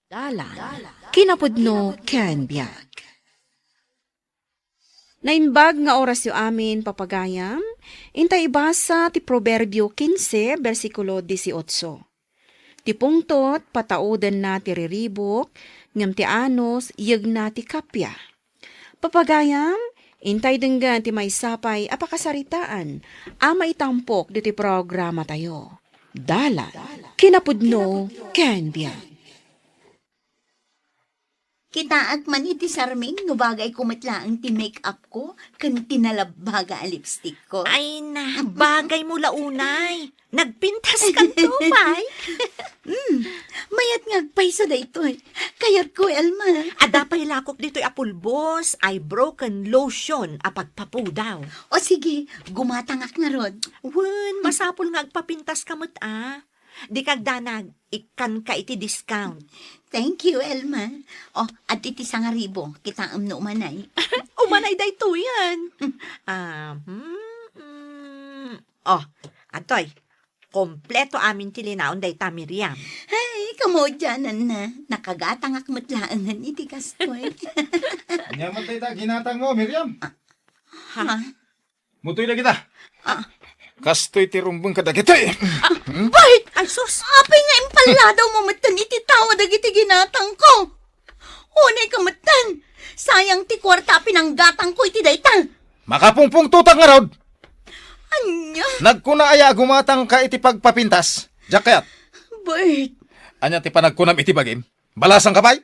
Dalan, kinapudno ken biag. Nainbag nga oras yu amin papagayam, intay ibasa ti Proverbio 15, versikulo 18. Ti pungtot, patauden na ti riribok, ngam ti anos, yag na ti kapya. Papagayam, intay denggan ti may sapay apakasaritaan, ama itampok di ti programa tayo. Dalan, kinapudno ken biag. Kitaag man iti sarming, no bagay kumitlaang ti make-up ko, kan tinalabbaga a lipstick ko. Ay na, bagay mo launay. Nagpintas ka to, Pai. Mayat ngagpay sa daytoy. Kayat ko, Elma. Adapay lakok dito'y apulbos, ay broken lotion a pagpapudaw. O sige, gumatangak na rod. Wen, masapul nga agpapintas kamot Di kagdanag, ikan ka iti discount. Thank you, Elma. O, at iti sangaribo, kita no umanay. Umanay dayto yan. Atoy, kompleto amin tilinaon dayta Miriam. Ay, kamo dyanan na. Nakagatangak matlaangan iti kastoy. Nyaman tayo ginatang mo, Miriam. Ha? Mutoy na kita. Kastoy ti rumbong kadagitoy. Bart! Ay sus, Apay nga impaladaw mo matan iti tawa dagiti ginatang ko. Unay ka matan. Sayang ti kwarta pinanggatang ko iti dayta. Makapungpung tutang nga rod. Anya? Nagkuna aya gumatang ka iti pagpapintas. Jakayat. Bart, Anya ti panagkunam iti bagim. Balasang kapay.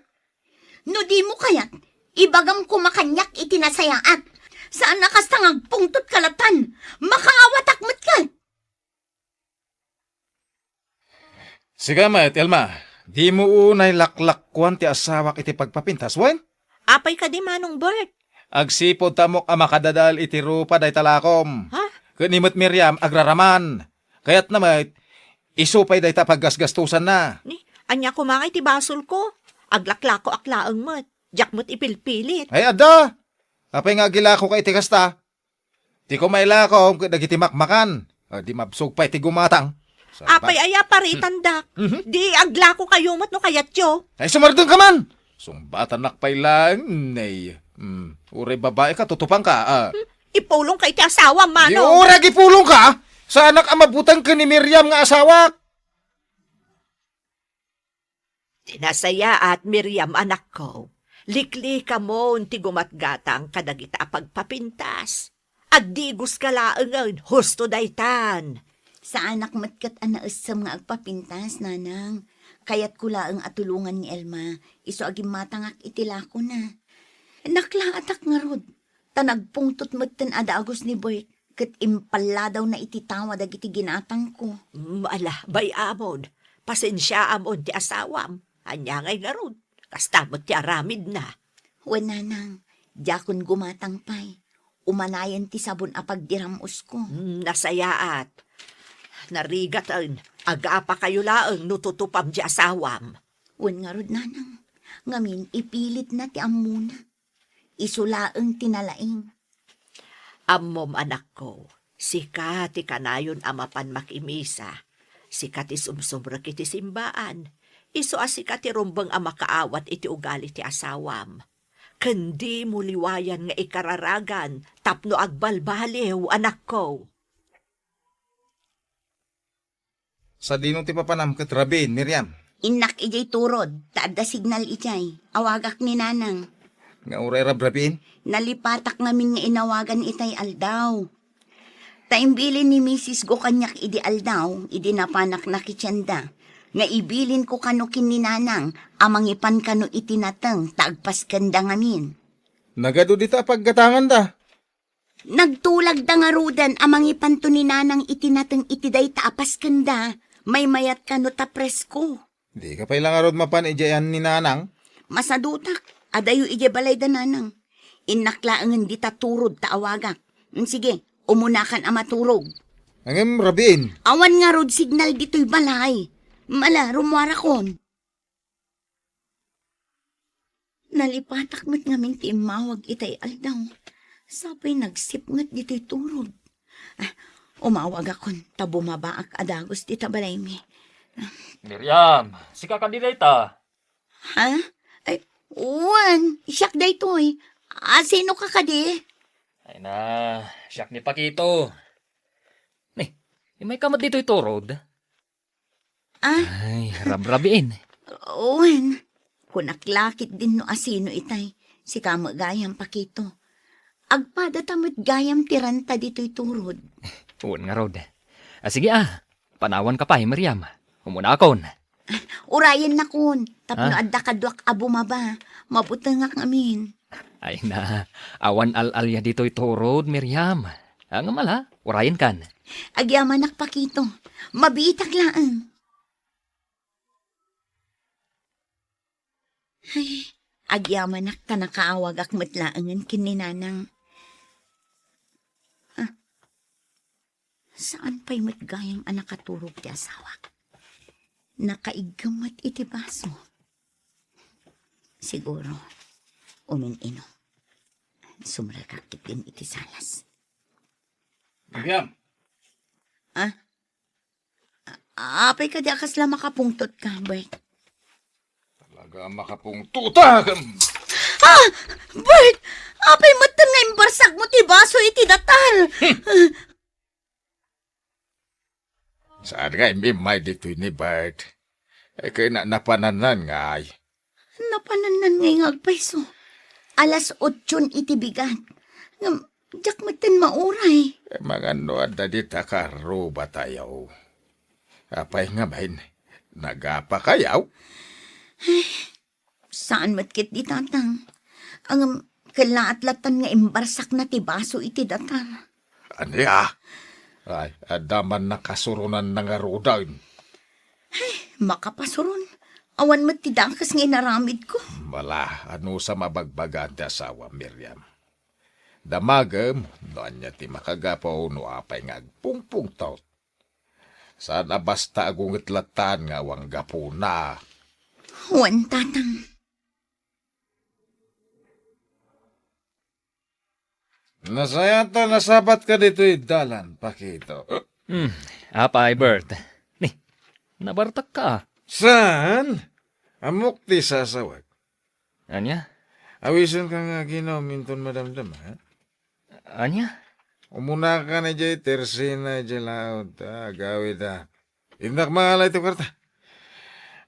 no di mo kayat, ibagam ko makanyak iti nasayaat. Saan nakastangag pungtot kalatan? Makaawatak mat ka. Siga mayat, Elma. Di mo unay laklakkuan ti asawak iti pagpapintas, wen? apay ka di manong Bert. Agsipod tamok a makadadal iti rupa day talakom. Ha? Kanimot Miriam, agraraman. Kayat naman, isupay day ta paggasgastusan na. Ni, anya kumakay ti basol ko. Aglaklako aklaang mat. Jakmot ipilpilit. Ay, ada! Apay nga gila ko kay tikasta. Ti ko mailako, dagiti makmakan. Di mabsog pa iti gumatang. Apay aya paritan dak. Di aglako kayo mat no kayatyo. Ay, sumardong ka man! Sumbatan nakpay lang, nay. Uri babae ka, tutupang ka. Ipulong kay ti asawa, Di manong. ura gipulong ka! Sa anak amabutang ka ni Miriam nga asawa. Tinasaya at Miriam anak ko. Likli ka mo ti gumatgatang kadagita pagpapintas. Agdigos ka laangan, husto daytan. Sa anak matkat anaesam nga agpapintas, nanang. Kayat kula ang atulungan ni Elma. Iso agim matangak itilako na. Naklaatak nga rod. Tanagpungtot matan adaagos ni Bert. Kat impala daw na ititawa dagiti ginatang ko. Ala, bay amon. Pasensya amon ti asawam. Anya ngay nga ron. Kastamot ti aramid na. Wan nanang, jakon gumatang pay. Umanayan ti sabon apagdiramos ko. Nasayaat. Narigat aga pa kayo laang nututupam ti asawam. Wan nga rod nanang. Ngamin ipilit na ti amuna. Isulaang tinalaing. Ammom anak ko, sika ti kanayon amapan makimisa. Sika ti sumsumrak iti simbaan. Iso asika ti rumbang amakaawat iti ugali ti asawam. Kandi mo liwayan nga ikararagan, tapno agbalbaliw, anak ko. Sa dinong ti papanam kat Rabin, Miriam. Inak ijay turod, taada signal ijay. Awagak ni nanang. Nga uray Rabin. Nalipatak ngamin nga inawagan itay aldaw. Taimbilin ni Mrs. Go kanyak idi aldaw, idi napanak na kitsyanda. Nga ibilin ko kano kininanang, amangipan kano itinatang, taagpas kanda ngamin. Nagado dita paggatangan da. Nagtulag da nga rudan, amangipan to ni nanang itinatang itiday taapas kanda. May mayat kano ta presko. Di ka pa ilang arod mapan ijayan ni nanang. Masadutak, adayo ije balay da nanang. Inaklaangan di ta turod taawagak. Sige, umunakan ang maturog. Angem Rabin. Awan nga road signal dito'y balay. Mala, rumwara kon. Nalipatak mo't ngamin ti imawag itay aldaw. Sabay nagsipngat dito'y turod. Umawag akon, tabumabaak adagos di tabalay mi. Miriam, sika ka ta. Ha? Ay, uwan. Siyak day toy. Sino ka kadi? Ay na, siyak ni Pakito. May kamot dito ito, Rod. Ay, rabrabiin. Uwan. Kunaklakit din no asino itay. Si kamo gayam Pakito. Agpada tamot gayam tiranta dito'y turod. Uwan nga, Rod. Sige panawan ka pa, Miriam. Umuna akon. Urayan na kun. Tapno Ah? adda kadwak abumaba. Mabutangak amin. Ay na, awan al-alya dito ito, Rod, Miriam. Ang mala, urayan kan. Agyamanak Pakito. Mabitak laan. Ay, agyamanak ta nakaawag ak matlaangan kininanang. Saan pa'y matgayang anak katurog ti asawa? Nakaigamat iti baso. Siguro, umin-ino. Sumrakakit din iti salas. Miriam, Apay ka di akas lang makapungtot ka, Bert. talaga makapungtuta. Bert! Apay matan nga imbarsag mo ti baso iti datal. Saan nga imimay dito ni Bert? Kaya napananan nga ay. Napananan ngay ngagpayso. Alas 8 iti bigat. Diyak matan mauray. Mga noad na dita karuba tayo. Apay nga bahin, nagapa kayaw? Saan matkit di tatang? Ang kalaatlatan nga imbarsak na ti baso iti datal. Aniya? Ay, adaman na kasurunan ng arudan. Makapasuron. Awan mat ti dakas nga inaramid ko. Wala, ano sa mabagbagan ti asawa, Miriam. Damagam, noan niya ti makagapaw no apay nga agpungpung taot. Sana basta agong itlatan nga wang gapuna. Huwan tatang. Nasayata nasabat ka dito'y dalan, Pakito. Apay, Bert. Nabartak ka. Saan? Amok ti sasawag. Anya? Awisan ka nga ginaw minton madamdam, ha? Anya? Umuna ka na jay tersina jay laot, gawid ha. Indak mahalay ti kwarta.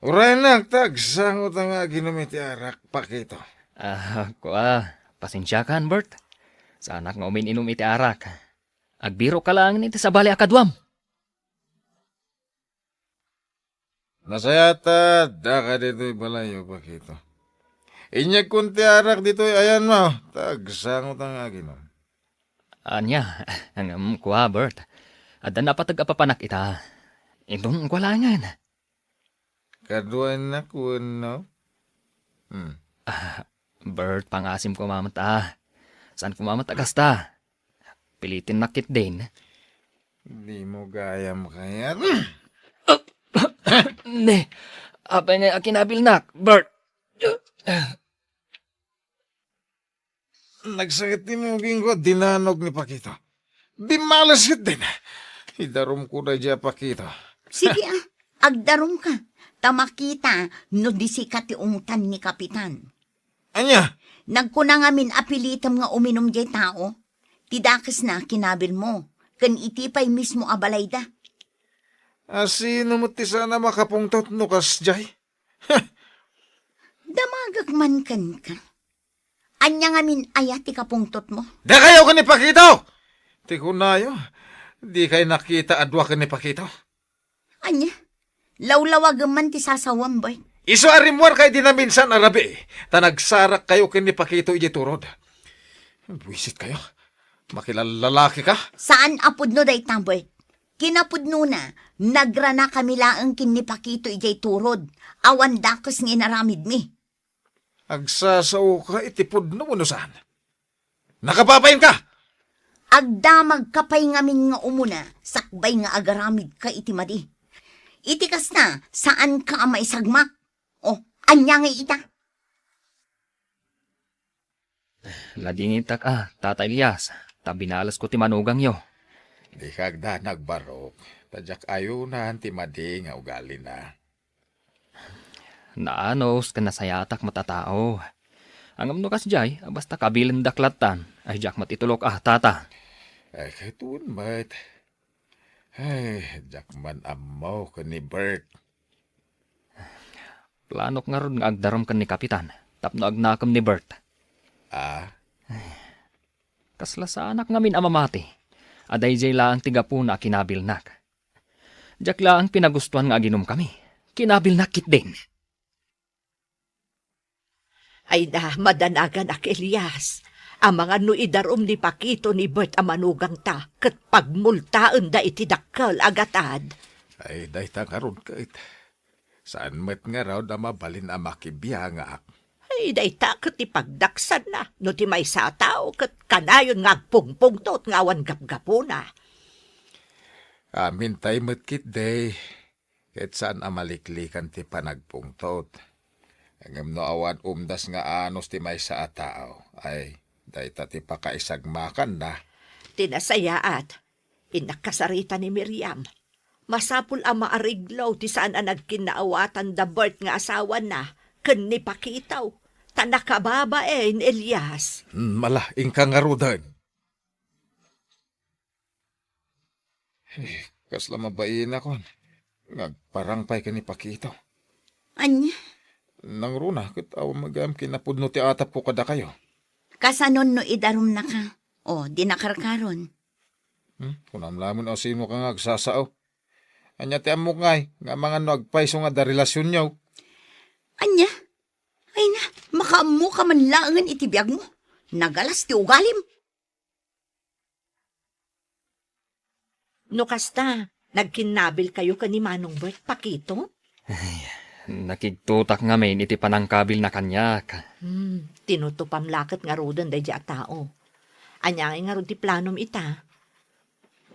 Uray nagtag, sangot nga ginumiti arak, Pakito. Pasensya kan, Bert. Sana nga umin-inom iti arak. Agbiro ka lang iti sa bali akadwam. Nasayata, daka dito'y balayo, Pakito. Inyag kunti arak dito'y ayan mo, tag, sangot nga ginom. Anya, ang kuha, Bert. Ada na patag-apapanak ita. Itong kwalangan. Kaduan na kuno. Bert, pangasim ko mamata. Saan ko mamata kasta? Pilitin nakit din. Di mo gayam kaya. Ne, apay nga akinabilnak, Bert. Nagsakit din mo gingo, dinanog ni Pakito. Di malasit din. Idarom ko na dya, Pakito. Sige agdarom ka. Tamakita no di si ti umutan ni Kapitan. Anya? Nagkuna nga min apilitam nga uminom jay tao. Tidakas na kinabil mo. Kan itipay mismo abalayda. Sino mo ti sana makapungtot no kas jay? Damagag man kan ka. Anya nga min ayat ti kapungtot mo. Da kayo ka ni Pakito! Ti kunayo, di kayo nakita adwa ka ni Pakito. Anya? Lawlawag man ti sasawam boy. Iso arimwar kay dinaminsan arabi. Tanagsarak kayo kini Pakito iji turod. Buisit kayo. Makilalalaki ka? Saan apod no day tamboy? Kinapudno na, nagrana kami laang kinipakito ijay turod. Awan dakos nga inaramid mi. Agsasaw ka itipod no mo saan? Nakapapayin ka! Agdamag kapay ngamin nga umuna, sakbay nga agaramid ka itimadi. Itikas na, saan ka may sagmak? O, anya nga ita? Ladingitak Tata Elias. Tabinalas ko ti manugang yo. Di kagda nagbarok. Tadyak ayo na anti madi nga ugali na. Naanos ka nasayatak matatao. Ang amno kas jay, basta kabilin daklatan, ay jak matitulok tata. Ay, katun, mat. Ay, jakman amaw ka ni Bert. Planok nga ron nga agdarom kan ni Kapitan, tapno agnakam ni Bert. Ah, Kasla sa anak ngamin amamati, aday jay laang tigapuna kinabilnak. Jak laang pinagustuhan nga aginom kami, kinabilnak kit din. Ay na, madanagan ak Elias. Ang mga nuidarom ni Pakito ni Bert amanugang ta, kat pagmultaan da iti dakkel agatad. ay, day tangaron ka it. Saan met nga raw na mabalin ang makibiyangak. Ay, day ta kat ipagdaksan na, no ti may sa tao, kat kanayon nga agpungpungtot ngawan gapgapuna. Amin tay metkit day. Kahit saan amaliklikan ti panagpungtot. Ang no awan umdas nga anos ti may sa tao. Ay, day ta ti pakaisagmakan na. Tinasayaat, inakasarita ni Miriam. Masapul ang maariglaw ti saan ang nagkinaawatan da Bert nga asawa na, ken ni Pakitaw. Tanakababaen, Elias. Mala, ingka nga rudan. Kasla mabayin ako. Ngagparang pa'y kanipakito. Anya, Nang runa, kit aw magam kinapudno ti atap ko kada kayo. kasanon no idarom na ka. O, di nakarkaron. Kunam lamun o sino ka nga agsasao. Anya ti amok ngay, nga mga nagpaiso nga da relasyon nyaw. Anya, ay na, makaamu ka man laangan itibiyag mo. Nagalas ti ugalim. No kasta, nagkinabil kayo ka ni Manong Bert, Pakito? Nakigtutak ngamin iti panangkabil na kanyak. Tinutupamlakat nga rodan day a tao. Anya nga ron ti planom ita.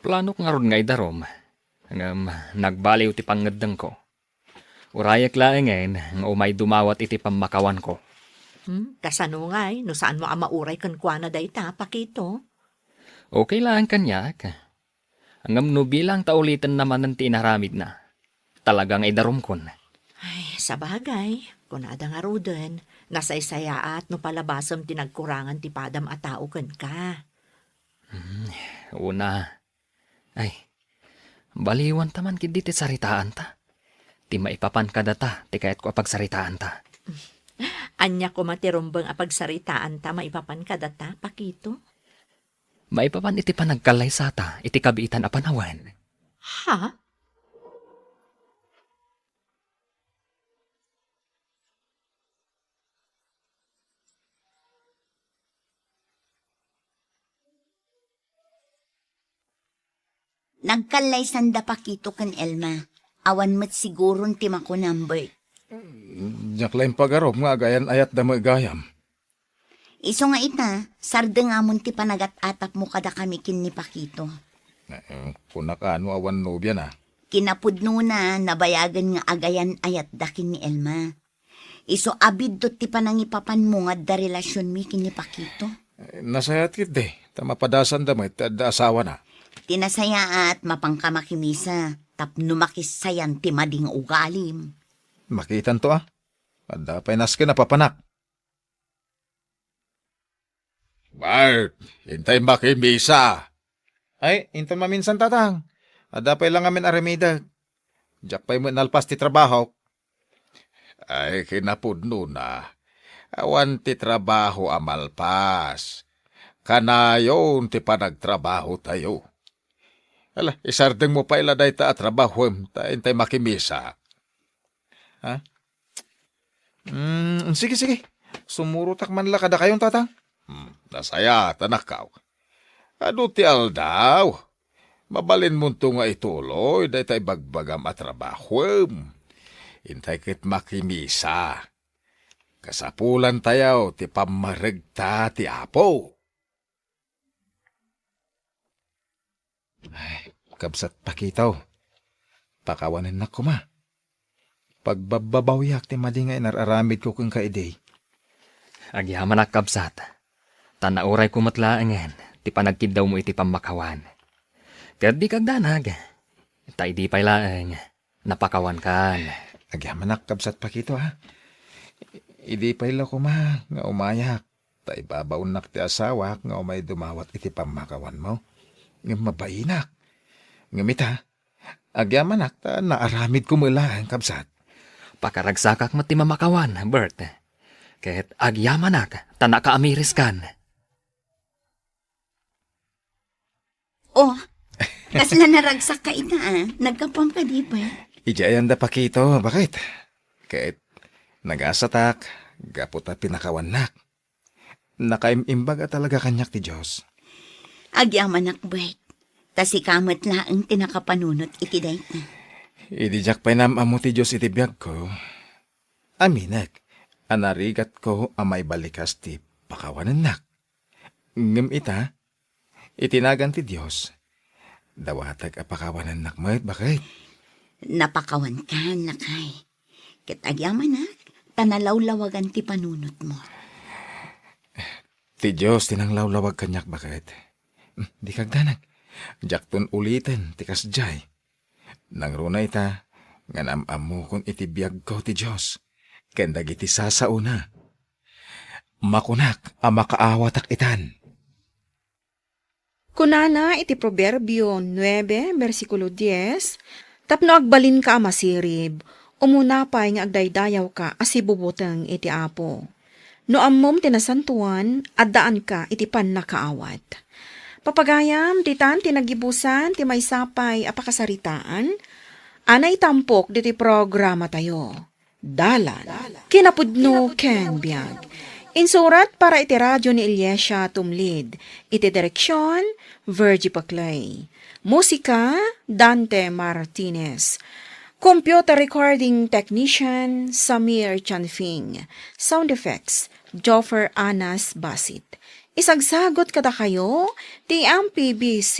Planok nga ron nga idarom. Nagbaliw ti pangadang ko. Urayak laengen, nga umay dumawat iti pamakawan ko. Kasano ngay, no saan mo amauray kan kuana day ta, Pakito? Okay lang kanyak. Ang no bilang taulitan naman ng tinaramid na. Talagang idarom kon. Ay, sa bagay, kunada nga rodan, nasaysayaat no palabasam tinagkurangan ti padam a tao ken ka. Una. Ay, baliwan taman kidi ti saritaan ta. Ti maipapan ka data, ti kayat ko apagsaritaan ta. Anya ko matirumbang apagsaritaan ta maipapan ka data, Pakito? Maipapan iti panagkalay sa ta, iti kabiitan a panawan. Ha? Nagkalay sanda Pakito kan Elma. Awan mat siguron ti mako number. Jaklain pagarom nga gayan ayat da magayam. Iso nga ita, sarda nga mun ti panagat-atap mo kada kami kin ni Pakito. Kunakano awan nobya na. Kinapudno na nabayagan nga agayan ayat dakin ni Elma. Iso abid dot ti panangipapan mo nga da relasyon mi kin ni Pakito. Nasayat kit de, tamapadasan da may da asawa na. Tinasaya at mapangkamakimisa, tapno makisayan ti mading ugalim. Makitan to Ada pa'y naske na papanak. Bart, hintay makimisa. Ay, hintay maminsan tatang. Ada pa'y lang amin aramidag. Diyak pa'y mo nalpas ti trabaho. Ay, kinapudno na. Awan ti trabaho amalpas. Kanayon ti panagtrabaho tayo. Ala, isardeng mo pa iladay ta at trabaho ta hintay makimisa. Ha? Sige. Sumurutak man la kada kayong tatang. Nasaya, tanakaw. Ado ti aldaw. Mabalin mo to nga ituloy, dahi tayo bagbagam at trabaho. Intay kit makimisa. Kasapulan tayo, ti pamaregta ti apo. Ay, kabsat pakitaw. Pakawanin na ko ma. Pagbababawiyak ti madingay nararamid ko kung kaiday. Agyaman kabsat. Tanauray kumatlaangan, ti panagkidaw mo iti pamakawan. Kat di kagdanag. Tay di pay laang, napakawan kan. Agyamanak kabsat pa kito ha. Idi pa ila ko ma, nga umayak. Ta ibabaon nak ti asawa nga umay dumawat iti pamakawan mo. Nga mabainak. Nga mita, agyamanak ta naaramid ko mula ang kabsat. Pakaragsakak mo ti mamakawan, Bert. Kahit agyamanak, tanaka amiris kan. Oh, kasla naragsak ka ina Nagkapam ka di ba? Ijayan da pa kito, bakit? Kahit nagasatak, gapot na pinakawanak. Nakaimimbaga talaga kanyak ti Diyos. Agyaman akbet. Tas ikamat laang tinakapanunot iti dayt na. Idijak pa amo ti Diyos iti biyag ko. Aminak, anarigat ko amay balikas ti pakawanan. Ngem ita, itinagan ti Diyos. Dawatag apakawanan nakmet, bakit? Napakawan ka, lakay. Ket agyaman tanalawlawagan ti panunot mo. Ti Diyos tinanglawlawag kanyak, bakit? Di kagdanag. Jakton ulitin, ti kasjay. Nang runa ita, nga namamu kon iti biyag ko ti Diyos. Kendag iti sasauna. Makunak, amakaawatak itan. Kunana iti Proverbio 9, versikulo 10, tapno agbalin ka amasirib, umunapay nga agdaydayaw ka asibubuteng iti apo. No ammom tinasantuan, addaan ka iti pannakaawat. Papagayam, ditan tinagibusan, ti may sapay apakasaritaan, anay tampok diti programa tayo. Dalan, kinapudno ken biag. Insurat para iti radyo ni Ilyesya Tumlid. Iti direksyon, Virgie Paclay. Musika, Dante Martinez. Computer recording technician, Samir Chanfing. Sound effects, Joffer Anas Basit. Isagsagot kada kayo, ti MPBC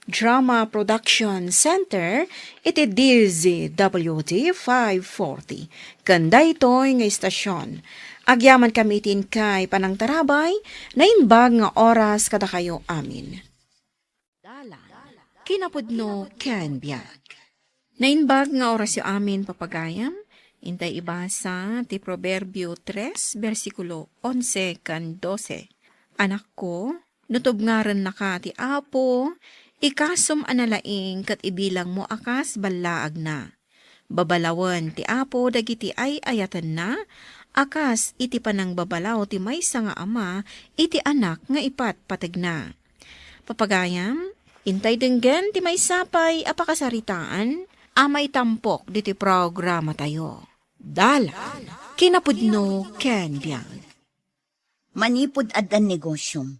Drama Production Center, iti DZWD 540. Kanda ito'y nga istasyon. Agyaman kamitin kay panangtarabay, nainbag nga oras kada kayo amin. Kinapudno ken biag. Nainbag nga oras yung amin papagayam, intay ibasa ti Proverbio 3, versikulo 11 kan 12. Anak ko, nutob nga rin na ka ti apo, ikasom analaing kat ibilang mo akas balaag na. Babalawan ti apo dagiti ay ayatan na, akas iti panang babalaw ti maysa nga ama, iti anak nga ipat patag na. Papagayam, intay denggen ti may sapay apakasaritaan, amay tampok diti programa tayo. Dala, kinapudno ken biag. Manipod addan negosyom.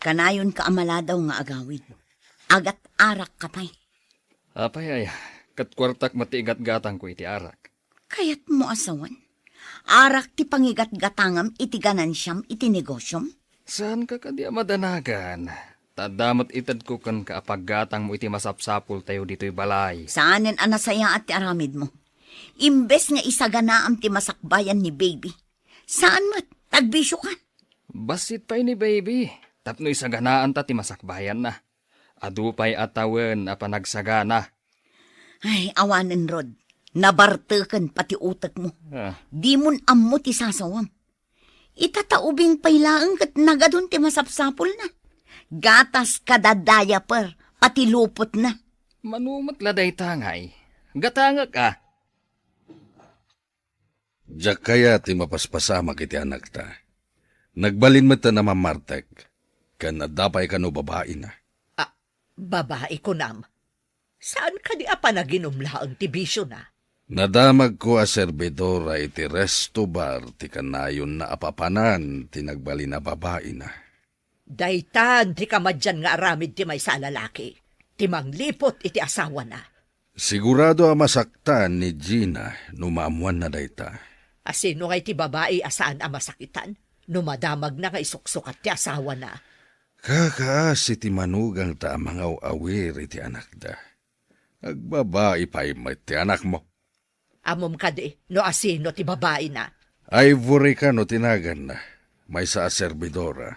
Kanayon ka amaladaw nga agawid. Agat arak kapay. Apay ay, katkwartak matiigat-gatang ko iti arak. Kayat mo asawan. Arak ti pangigat-gatangam iti ganansyam iti negosyom. Saan ka kadi madanagan? Tadamat itad ko kan kaapaggatang mo iti masapsapul tayo dito'y balay. Saanen anasaya at ti aramid mo. Imbes nga isaganaam ti masakbayan ni baby. Saan mat? Tagbisyo ka? Basit pa ini baby. Tapno isaganaan ta ti masakbayan na. Adupay atawen a panagsagana. Ay, awanen Rod. Nabartekan pati utak mo. Di mon ammo ti sasawam. Itataubing pailaang kat nagadun ti masapsapul na. Gatas kadadaya per, pati lupot na. Manumot laday tangay. Gatanga ka. Diyak kaya ti mapaspasama kiti anak ta. Nagbalin mo ta na mamartek. Kan nadapay ka no babae na. Babae ko nam. Saan ka di apa naginumlaang tibisyo na? Nadamag ko a serbidora iti resto bar ti kanayon na apapanan ti nagbalin na babae na. Daytan ti kamadyan nga aramid ti may sa lalaki. Ti manglipot iti asawa na. Sigurado a masaktan ni Gina numamuan na dayta. Asino kay ti babae asaan a masakitan? Numadamag na nga isuksukat ti asawa na. Kakaas iti manugang ta mga awir iti anak da. Agbabae pa ti anak mo. Amom ka di, no asino ti babae na. Ivory ka no tinagan na. May sa serbidora.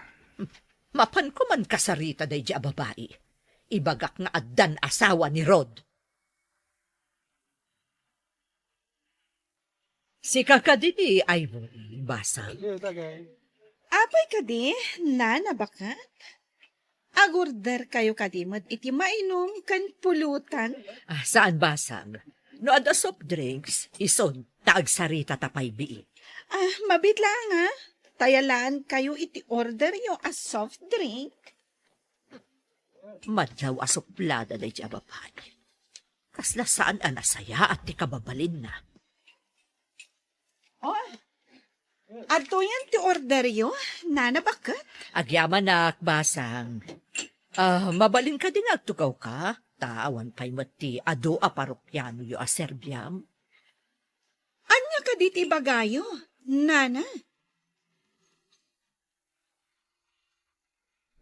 Mapan ko man kasarita day di a babae. Ibagak nga addan asawa ni Rod. Si kakadidi ay basang. Apay kadi, nana bakat? Agorder kayo kadimod iti mainom kan pulutan. Saan basang? No ada soft drinks, ison, taagsarita tapay bii. Mabit lang ha. Tayalaan kayo iti order yo as soft drink. Madlaw asuplada na iti abapay. Kasla saan anasaya at ti kababalin na. Ato yan ti order yo, nana bakat? Agyaman na basang. Mabalin ka din agtukaw ka. Tawan pa'y mati ado a parokyano yo a Serbiam. Anya ka diti bagayo, nana?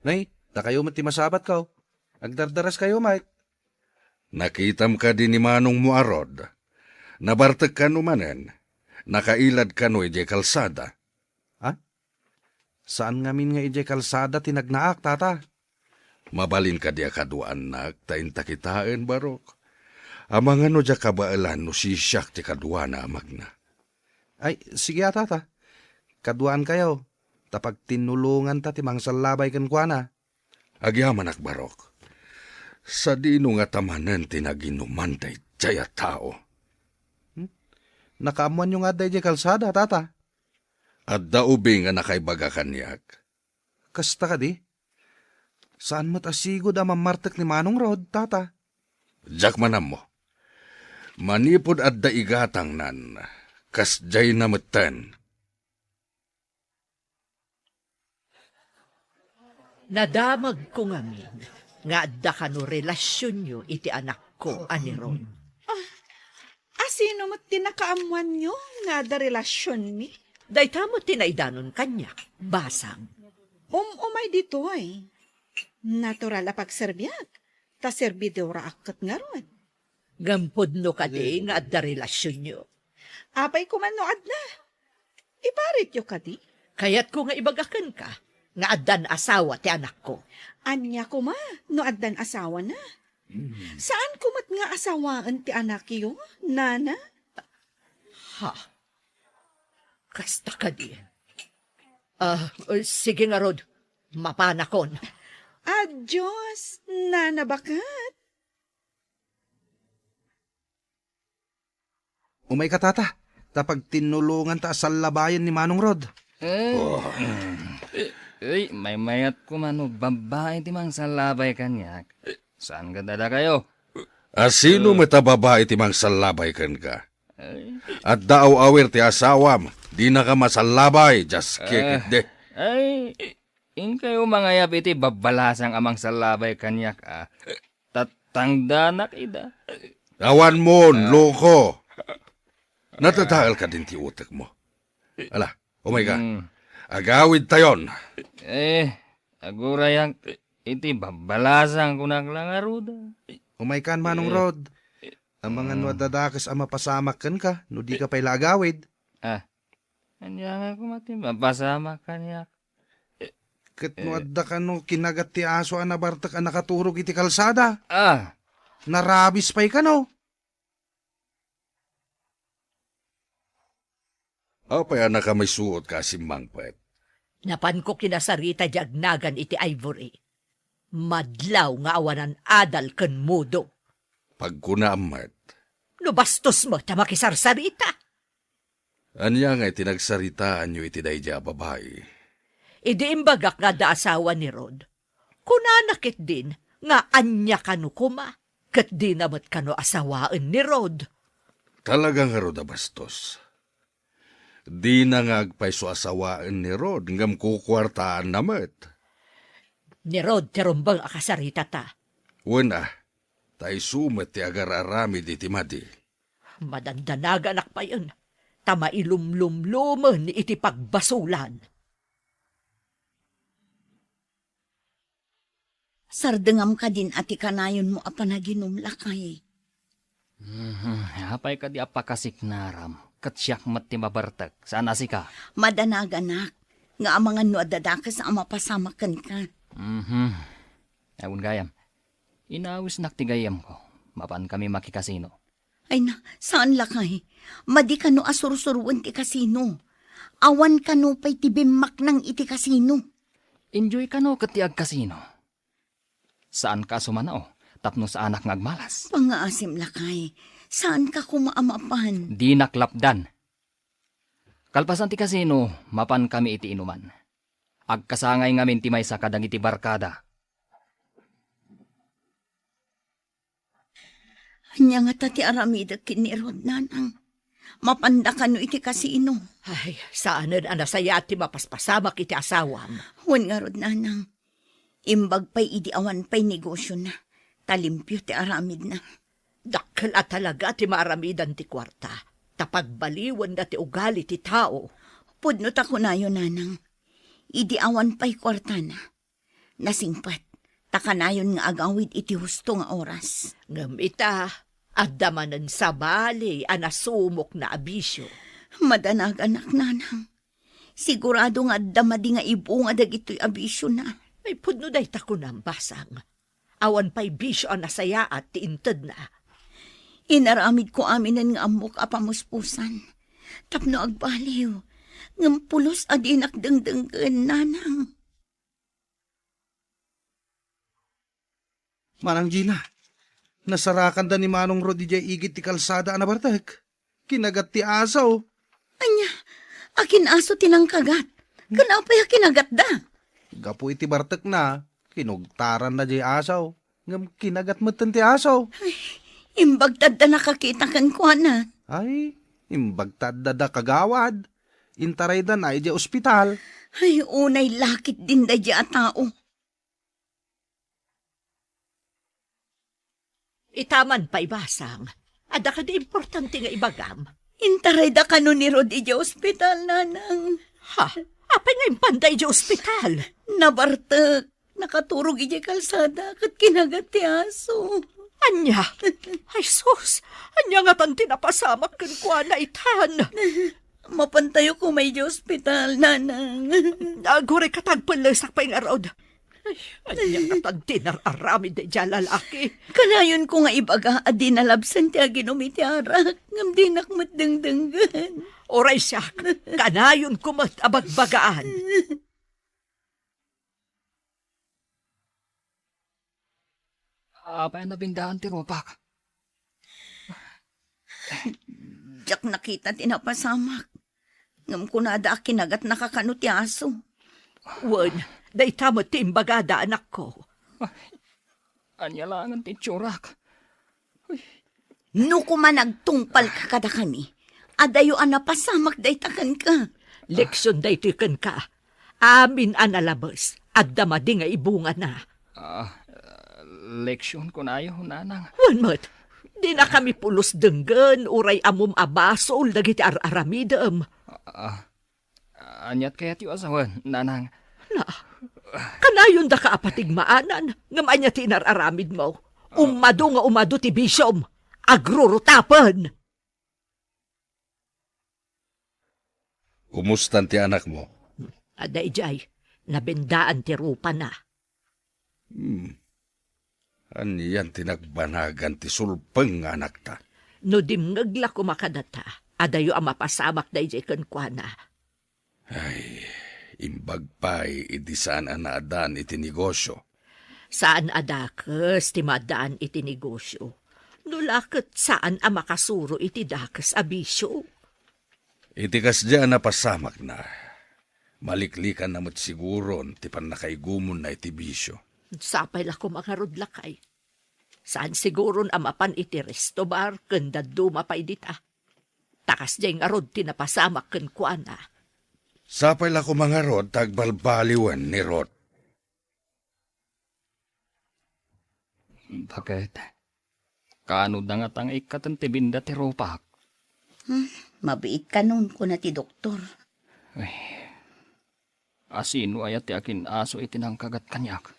Nay, ta kayo mati masabat ka. Agdardaras kayo, Mike. Nakitam ka din ni Manong Muarod. Nabartag ka numanen. Nakailad ka no ije kalsada. Ha? Saan ngamin nga ije kalsada tinagnaak, tata? Mabalin ka diya kaduan nak, tainta kitain barok. Amang ano diya kabaalan no si siyak ti kadua na amagna. Ay, sige tata. Kaduan kayo. Tapag tinulungan ta ti mangsalabay kan kuana. Agyaman ak barok. Sa dino nga tamanan tinaginuman tay jaya tao. Nakaamuan yung aday di kalsada, tata. At daubing nga nakaibaga kanyak. Kasta ka di? Saan mo't asigod ang mamartak ni Manong Rod, tata? Jack manam mo. Manipod at daigatang nan. Kasjay na matan. Nadamag ko ngamin nga adda ka no relasyon nyo iti anak ko, ani Ron. Sino mo't tinakaamuan nyo nga da relasyon mi? Dayta mo tinaidanon kanya, basang. Umay dito ay. Natural a pagserbiak. Ta servidora akat nga ron. Gampod no kadi nga adda relasyon nyo. Apay kumanoad na. Iparit yo kadi. Kaya't ko nga ibagakan ka, nga addan asawa ti anak ko. Anya kuma, no addan asawa na. Saan kumat nga asawaan ti anak yo, nana? Ha? Kasta ka di. Sige nga, Rod. Mapanakon. Diyos, nana bakat? Umay ka, tata. Tapag tinulungan ta sa labayan ni Manong Rod. May mayat ko man babae ti mang salabay kanyak. Saan ka dada kayo? Sino matababae ti mang salabay kan ka? At daaw awer ti asawam, di na ka masalabay, just kikit de. Ay, in kayo mga yap iti babalasang amang salabay kanyak Tatangdanak ida. Awan mo, loko. Natatagal ka din ti utak mo. Ala, umay ka. Agawid tayon. Agurayang iti babalasang kunang langaruda. Umay kan Manong Rod. Ang mga nadadakas ang mapasamak kan ka, no di ka pa'y lagawid. Anya nga kumati, mapasama kanyak. Kat no adda ka no kinagat ti aso ang nabartak ang nakaturog iti kalsada. Narabis pa'y ka no. Apay anak ka may suot ka si Mangpet. Napan ko kinasarita diagnagan iti ivory. Madlaw nga awanan adal ken mudo. Pagkunaamat. No bastos mo ta makisarsarita. Anya nga itinagsaritaan nyo iti dayja babae. Idi imbagak nga da asawa ni Rod. Kunanakit din nga anya kanu kuma. Kat di namat kanu asawaan ni Rod. Talagang nga Rod bastos. Di na nga agpayso asawaan ni Rod ngam kukwartaan namat. Ni Rod terumbang akasarita ta. Wala, tay sumat ti agar-arami di timadi. Madandanaga anak pa yun. Tama ilumlumluman ni iti pagbasulan. Sardengam ka din ati kanayon mo apanaginom lakay. Hapay ka di apakasiknaram. Katsyak mati mabartak. Saan nasi ka? Madanag-anak, nga amangan no adadakas ang mapasamakan ka. Awun gayam. Inawis naktigayam ko. Mapan kami makikasino. Ay na, saan lakay? Madi ka no asursurwan ti kasino. Awan ka no pa'y tibimak ng iti kasino. Enjoy ka no katiag kasino. Saan ka sumanao? Tapno sa anak ngagmalas. Pangaasim lakay, saan ka kumaamapan? Di naklapdan. Kalpasan ti kasino, mapan kami iti inuman. Agkasangay ngamin ti may sa kadang iti barkada. Anya nga tati aramida kinirod nanang. Mapanda ka no iti kasino. Ay, saanan anasaya ti mapaspasamak iti asawam. Huwag nga rod nanang. Imbag pa'y idi awan pa'y negosyo na. Talimpyo ti aramid na. Dakkel at talaga ti maramidan ti kwarta. Tapagbaliwan na ti ugali ti tao. Pudnot ako na yun nanang. Idi awan pa'y kwarta na. Nasingpat. Takanayon nga agawid iti husto nga oras. Ngam ita, adamanan sa bali anasumok na abisyo. Madanag anak nanang. Sigurado nga damadi nga ibu nga dagito'y abisyo na. Ay pudno day tako ng basang. Awan pa'y bisyo ang nasaya at tiinted na. Inaramid ko aminan nga amok apamuspusan. Tapno agbaliw. Ngam pulos adinak dengdenggen nanang. Manang Gina, nasarakan da ni Manong Rod ijay igit ti kalsada anabartek. Kinagat ti asaw. Anya, akin aso tinangkagat. Kanapay kinagat da. Gapu iti bartek na, kinugtaran na jay asaw. Ngam kinagat mo ti asaw. Imbagtad na nakakita kan ko na. Ay, imbagtad da kagawad. Intaray da na ijay ospital. Ay, unay lakit din da a tao. Itaman pa'y basang. Ada ka di importante nga ibagam. Intaray da kano ni Rod ija ospital, nanang. Ha? Apay nga impanday di ospital. Nabartek. Nakaturog ija kalsada kat kinagat ti aso. Anya? Ay sus, anya nga tan tinapasamak kan kwa na itan. Mapantayo ko may ija ospital, nanang. Agure katagpalasak pa'y nga rod. Ay, anya nga tan tinararamid di dyan lalaki. Kanayon ko nga ibaga at dinalabsan ti aginom iti arak. Ngam dinak matdengdenggan. Oray siya, kanayon kumat abagbagaan. Apay na bindahan ti ropak. Diyak nakita tinapasamak. Ngam ko na da kinagat nakakano ti aso. Wan, day tamo timbagada anak ko. Anya lang ang titsurak. No kuma nagtungpal ka kada kami. Adayo napasamak day takan ka. Leksyon day tikan ka. Amin analabas. At damadi nga ibunga na. Leksyon ko na yun, nanang. Wan mat, di na kami pulos denggan, uray amom abasol, dagiti aramidam. Anyat kaya ti asawan, nanang. Na, kanayon da ka apatigmaanan, ngam anya ti inararamid mo. Umado ti bisyom, agrurutapan. Kumustan ti anak mo? Aday jay, nabendaan ti rupa na. Aniyan tinagbanagan ti sulpeng nga anak ta. No dimngagla ko makadata, adayo ang mapasamak da jay kankwana. Ay, imbag pa'y idi saan anaadan iti negosyo. Saan adakas ti madaan iti negosyo? Nulakot saan ang makasuro iti dakas abisyo? Iti kasdyan na pasamak na. Maliklikan namot siguron ti panakaigumon na iti bisyo. Sapay lako mga rudlakay. Saan siguron amapan iti resto bar kanda dumapay dita. Takas diyay nga rod tinapasamak ken kuana. Sapay la ko mga rod tagbalbaliwan ni Rod. Bakit? Kaano da nga tang ikatan ti binda ti ropak? Mabiit ka nun ko na ti doktor. Asino ayat ti akin aso itinangkagat kanyak.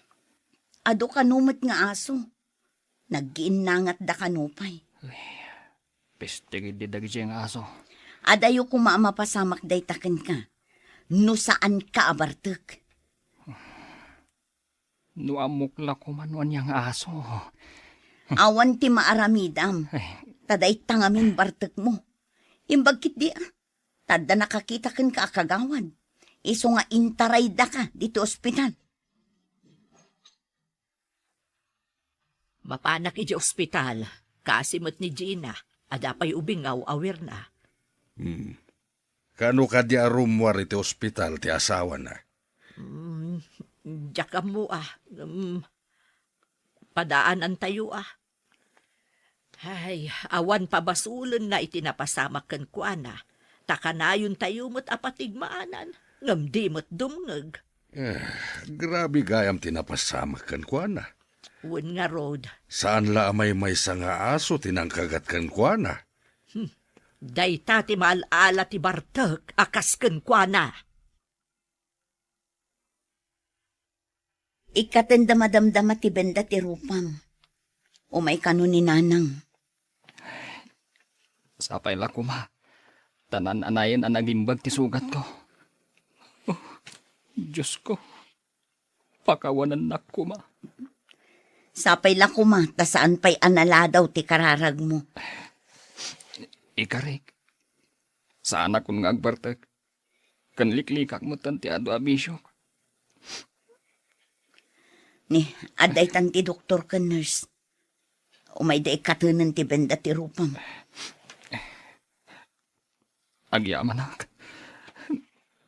Ado kanumat nga aso. Naggiinangat da kanupay. Pistigid di dagi siyang aso. Adayo ko maamapasamak day taken ka. No saan ka abartek. No amukla ko manuan niyang aso. Awan ti maaramidam. Taday tangamin bartek mo. Imbagkit di Tada nakakita kan ka akagawan. Iso nga intaray da ka dito ospital. Mapanak iti ospital, kasimot ni Gina, adapay ubingaw awir na. Kano ka di arumwar iti ospital ti asawa na? Diyak mo padaanan tayo Ay, awan pabasulan na itinapasamak kan kuana. Takanayon tayo mo't apatigmaanan. Ngamdi mo't dumngag. Grabe gayam tinapasamak kan kuana. Wen nga road. Saan la may nga aso tinangkagat kan kuana? Dayta ti maalala ti Bartek akas kan kuana. Ikatenda madamdama ti benda ti rupam. Umay kano ni nanang. Sapay la ko, ma. Tanan anayin ang nagimbag ti sugat ko. Oh, Diyos ko. Pakawanan na ko, ma. Sapay la kuma, ta saan pa'y analadaw ti kararag mo. Ikarik. Saan akong nga agbartag. Kanliklikak mo tanti ado abisyok. Ni, aday tan ti doktor ka nurse. Umay da ikatunan ti benda ti rupam. Agyaman ak.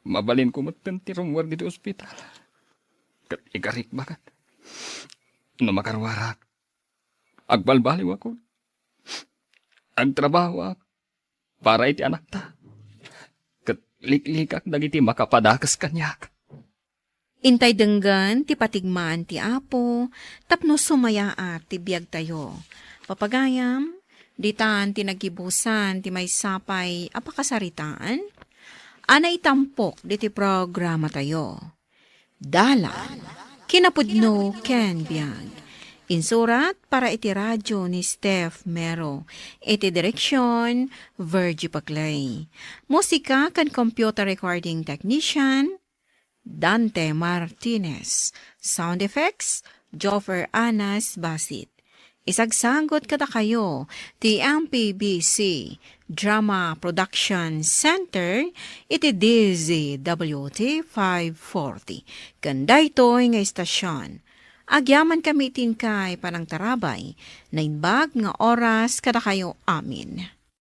Mabalin ko mo tanti rumwar dito ospital. Kat ikarik bakat. No makarwarak. Agbalbaliw ako. Agtrabaho ako. Para iti anak ta. Kat liklikak dagiti makapadakas kanyak. Intay denggan ti patigmaan ti apo, tapno sumayaat ti biyag tayo. Papagayam, ditan ti nagibusan ti may sapay apakasaritaan, anay tampok di ti programa tayo. Dala, kinapudno ken biyag. Insurat para iti radyo ni Steph Mero. Iti direksyon, Virgie Paclay. Musika kan computer recording technician, Dante Martinez. Sound effects, Joffer Anas Basit. Isagsagot kada kayo, ti MPBC Drama Production Center, iti DZWT 540. Ganda ito'y nga istasyon. Agyaman kami itin kay panang tarabay, na inbag nga oras kada kayo amin.